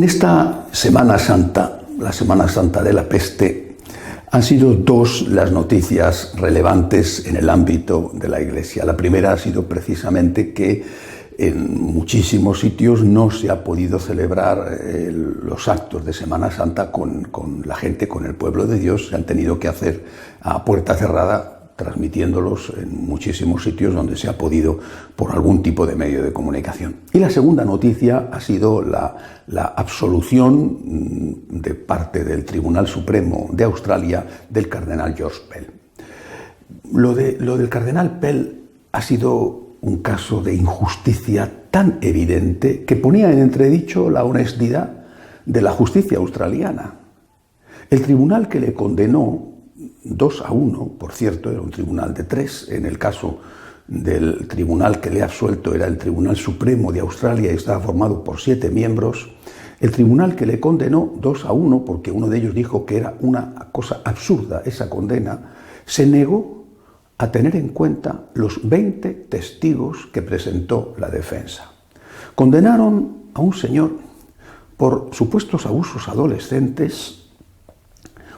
En esta Semana Santa, la Semana Santa de la Peste, han sido dos las noticias relevantes en el ámbito de la Iglesia. La primera ha sido precisamente que en muchísimos sitios no se ha podido celebrar los actos de Semana Santa con la gente, con el pueblo de Dios. Se han tenido que hacer a puerta cerrada, transmitiéndolos en muchísimos sitios donde se ha podido por algún tipo de medio de comunicación. Y la segunda noticia ha sido la absolución de parte del Tribunal Supremo de Australia del cardenal George Pell. Lo del cardenal Pell ha sido un caso de injusticia tan evidente que ponía en entredicho la honestidad de la justicia australiana. El tribunal que le condenó 2-1, por cierto, era un tribunal de 3, en el caso del tribunal que le ha absuelto era el Tribunal Supremo de Australia y estaba formado por 7 miembros, el tribunal que le condenó 2-1, porque uno de ellos dijo que era una cosa absurda esa condena, se negó a tener en cuenta los 20 testigos que presentó la defensa. Condenaron a un señor por supuestos abusos adolescentes.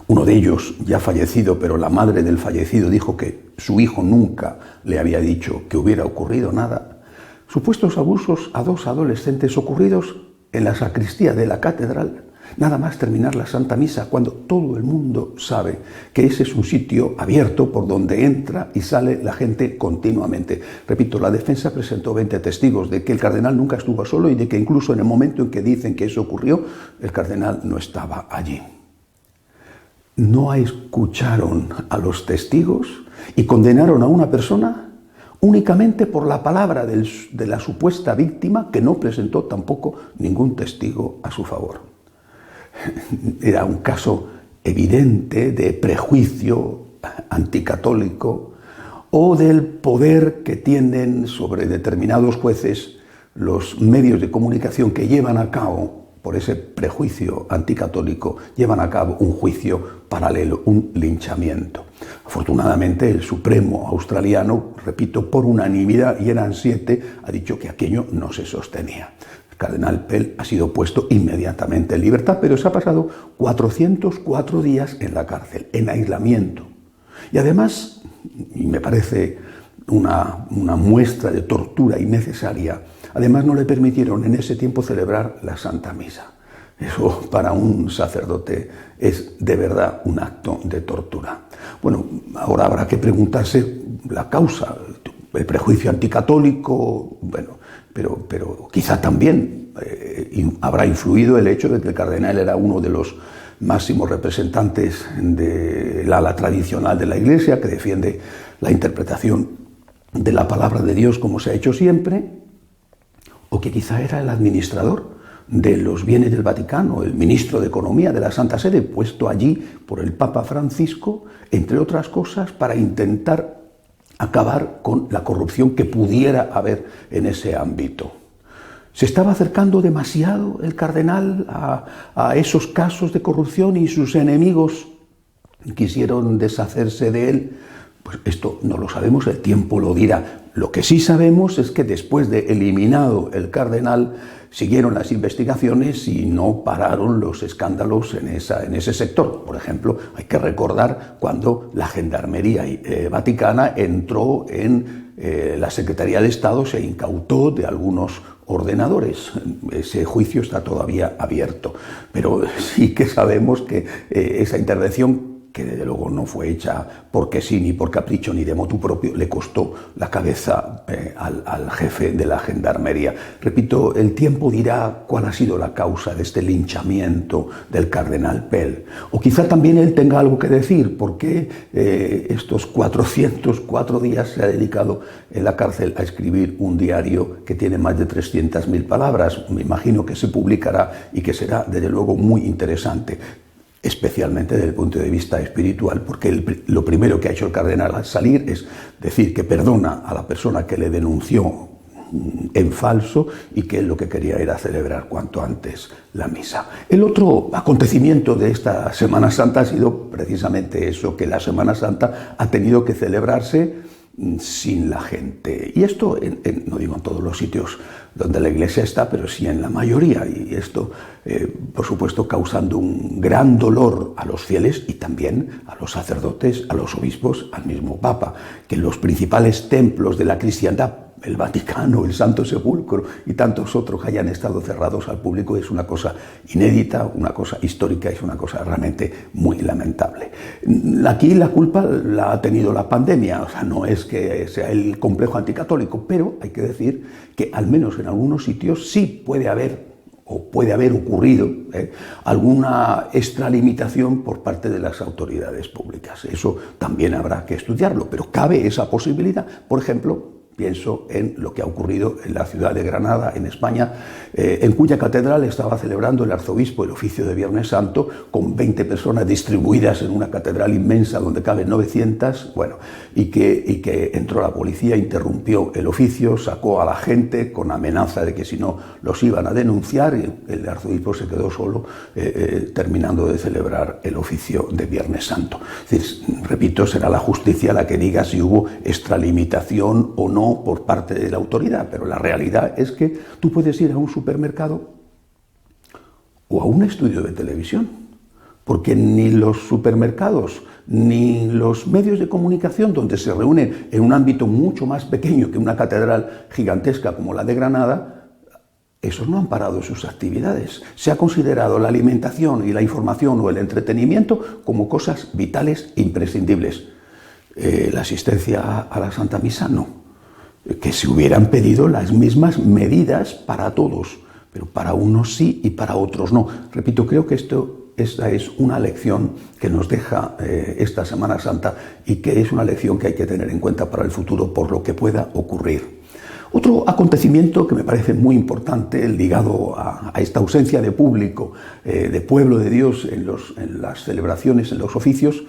Uno de ellos ya fallecido, pero la madre del fallecido dijo que su hijo nunca le había dicho que hubiera ocurrido nada. Supuestos abusos a 2 adolescentes ocurridos en la sacristía de la catedral, nada más terminar la Santa Misa, cuando todo el mundo sabe que ese es un sitio abierto por donde entra y sale la gente continuamente. Repito, la defensa presentó 20 testigos de que el cardenal nunca estuvo solo y de que incluso en el momento en que dicen que eso ocurrió, el cardenal no estaba allí. No escucharon a los testigos y condenaron a una persona únicamente por la palabra de la supuesta víctima, que no presentó tampoco ningún testigo a su favor. Era un caso evidente de prejuicio anticatólico o del poder que tienen sobre determinados jueces los medios de comunicación que llevan a cabo, por ese prejuicio anticatólico, llevan a cabo un juicio paralelo, un linchamiento. Afortunadamente, el Supremo australiano, repito, por unanimidad, y eran 7, ha dicho que aquello no se sostenía. El cardenal Pell ha sido puesto inmediatamente en libertad, pero se ha pasado 404 días en la cárcel, en aislamiento. Y además, y me parece una muestra de tortura innecesaria, además no le permitieron en ese tiempo celebrar la Santa Misa. Eso para un sacerdote es de verdad un acto de tortura. Bueno, ahora habrá que preguntarse la causa, el prejuicio anticatólico, bueno, pero quizá también habrá influido el hecho de que el cardenal era uno de los máximos representantes del ala tradicional de la Iglesia, que defiende la interpretación de la palabra de Dios como se ha hecho siempre, o que quizá era el administrador de los bienes del Vaticano, el ministro de Economía de la Santa Sede, puesto allí por el Papa Francisco, entre otras cosas, para intentar acabar con la corrupción que pudiera haber en ese ámbito. ¿Se estaba acercando demasiado el cardenal a esos casos de corrupción y sus enemigos quisieron deshacerse de él? Pues esto no lo sabemos, el tiempo lo dirá. Lo que sí sabemos es que después de eliminado el cardenal, siguieron las investigaciones y no pararon los escándalos en ese sector. Por ejemplo, hay que recordar cuando la Gendarmería Vaticana entró en la Secretaría de Estado, se incautó de algunos ordenadores. Ese juicio está todavía abierto. Pero sí que sabemos que esa intervención, que desde luego no fue hecha porque sí, ni por capricho, ni de motu propio, le costó la cabeza al jefe de la Gendarmería. Repito, el tiempo dirá cuál ha sido la causa de este linchamiento del cardenal Pell. O quizá también él tenga algo que decir, porque estos 404 días se ha dedicado en la cárcel a escribir un diario que tiene más de 300.000 palabras. Me imagino que se publicará y que será, desde luego, muy interesante, especialmente desde el punto de vista espiritual, porque lo primero que ha hecho el cardenal al salir es decir que perdona a la persona que le denunció en falso y que él lo que quería era celebrar cuanto antes la misa. El otro acontecimiento de esta Semana Santa ha sido precisamente eso, que la Semana Santa ha tenido que celebrarse sin la gente. Y esto, no digo en todos los sitios donde la Iglesia está, pero sí en la mayoría, y esto, por supuesto, causando un gran dolor a los fieles y también a los sacerdotes, a los obispos, al mismo Papa, que los principales templos de la cristiandad, el Vaticano, el Santo Sepulcro y tantos otros hayan estado cerrados al público es una cosa inédita, una cosa histórica, es una cosa realmente muy lamentable. Aquí la culpa la ha tenido la pandemia, o sea, no es que sea el complejo anticatólico, pero hay que decir que al menos en algunos sitios sí puede haber ocurrido alguna extralimitación por parte de las autoridades públicas. Eso también habrá que estudiarlo, pero cabe esa posibilidad. Por ejemplo, pienso en lo que ha ocurrido en la ciudad de Granada, en España, en cuya catedral estaba celebrando el arzobispo el oficio de Viernes Santo con 20 personas distribuidas en una catedral inmensa donde caben 900, bueno, y que entró la policía, interrumpió el oficio, sacó a la gente con amenaza de que si no los iban a denunciar, y el arzobispo se quedó solo terminando de celebrar el oficio de Viernes Santo. Es decir, repito, será la justicia la que diga si hubo extralimitación o no por parte de la autoridad, pero la realidad es que tú puedes ir a un supermercado o a un estudio de televisión, porque ni los supermercados ni los medios de comunicación donde se reúnen en un ámbito mucho más pequeño que una catedral gigantesca como la de Granada, esos no han parado sus actividades. Se ha considerado la alimentación y la información o el entretenimiento como cosas vitales e imprescindibles. La asistencia a la Santa Misa no. Que se hubieran pedido las mismas medidas para todos, pero para unos sí y para otros no. Repito, creo que esta es una lección que nos deja esta Semana Santa y que es una lección que hay que tener en cuenta para el futuro por lo que pueda ocurrir. Otro acontecimiento que me parece muy importante, ligado a esta ausencia de público, de pueblo de Dios en las celebraciones, en los oficios,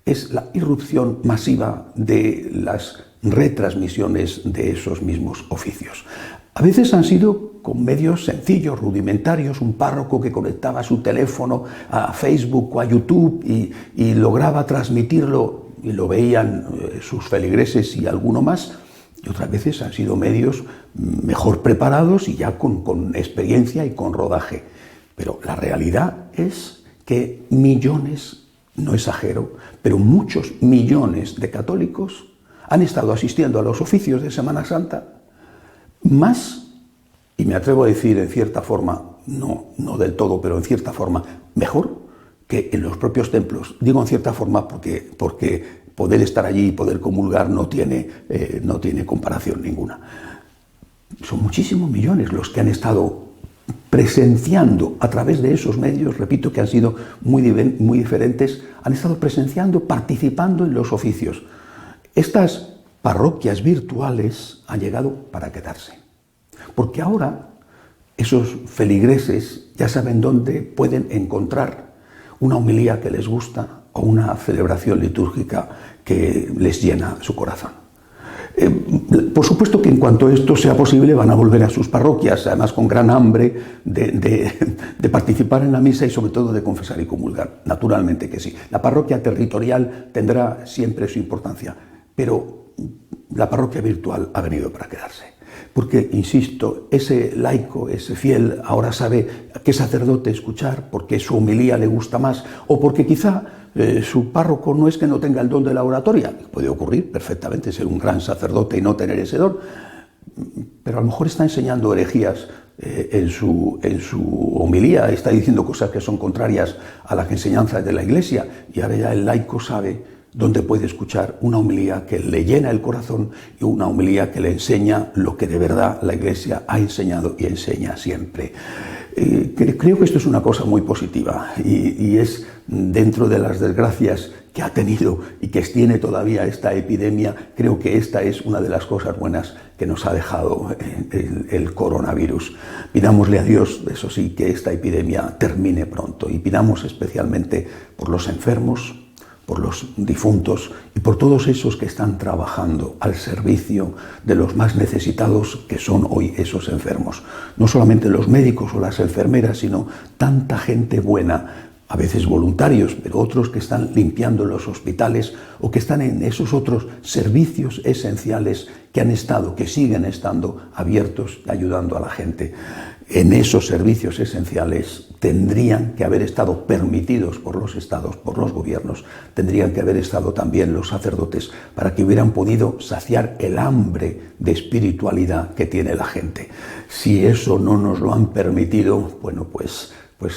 es la irrupción masiva de las retransmisiones de esos mismos oficios. A veces han sido con medios sencillos, rudimentarios, un párroco que conectaba su teléfono a Facebook o a YouTube y lograba transmitirlo y lo veían sus feligreses y alguno más, y otras veces han sido medios mejor preparados y ya con experiencia y con rodaje. Pero la realidad es que millones, no exagero, pero muchos millones de católicos han estado asistiendo a los oficios de Semana Santa más, y me atrevo a decir en cierta forma, no del todo, pero en cierta forma, mejor que en los propios templos. Digo en cierta forma porque poder estar allí y poder comulgar no tiene comparación ninguna. Son muchísimos millones los que han estado presenciando a través de esos medios, repito que han sido muy diferentes, han estado presenciando, participando en los oficios. Estas parroquias virtuales han llegado para quedarse, porque ahora esos feligreses ya saben dónde pueden encontrar una homilía que les gusta o una celebración litúrgica que les llena su corazón. Por supuesto que en cuanto esto sea posible van a volver a sus parroquias, además con gran hambre de participar en la misa y sobre todo de confesar y comulgar. Naturalmente que sí. La parroquia territorial tendrá siempre su importancia, pero la parroquia virtual ha venido para quedarse. Porque, insisto, ese laico, ese fiel, ahora sabe a qué sacerdote escuchar, porque su homilía le gusta más, o porque quizá su párroco no es que no tenga el don de la oratoria. Puede ocurrir perfectamente ser un gran sacerdote y no tener ese don, pero a lo mejor está enseñando herejías en su homilía, está diciendo cosas que son contrarias a las enseñanzas de la Iglesia, y ahora ya el laico sabe donde puede escuchar una homilía que le llena el corazón y una homilía que le enseña lo que de verdad la Iglesia ha enseñado y enseña siempre. Creo que esto es una cosa muy positiva y es dentro de las desgracias que ha tenido y que tiene todavía esta epidemia, creo que esta es una de las cosas buenas que nos ha dejado el coronavirus. Pidámosle a Dios, eso sí, que esta epidemia termine pronto y pidamos especialmente por los enfermos, por los difuntos y por todos esos que están trabajando al servicio de los más necesitados que son hoy esos enfermos. No solamente los médicos o las enfermeras, sino tanta gente buena a veces voluntarios, pero otros que están limpiando los hospitales o que están en esos otros servicios esenciales que han estado, que siguen estando abiertos y ayudando a la gente. En esos servicios esenciales tendrían que haber estado permitidos por los estados, por los gobiernos, tendrían que haber estado también los sacerdotes para que hubieran podido saciar el hambre de espiritualidad que tiene la gente. Si eso no nos lo han permitido, bueno, pues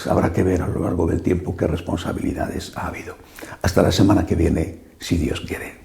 habrá que ver a lo largo del tiempo qué responsabilidades ha habido. Hasta la semana que viene, si Dios quiere.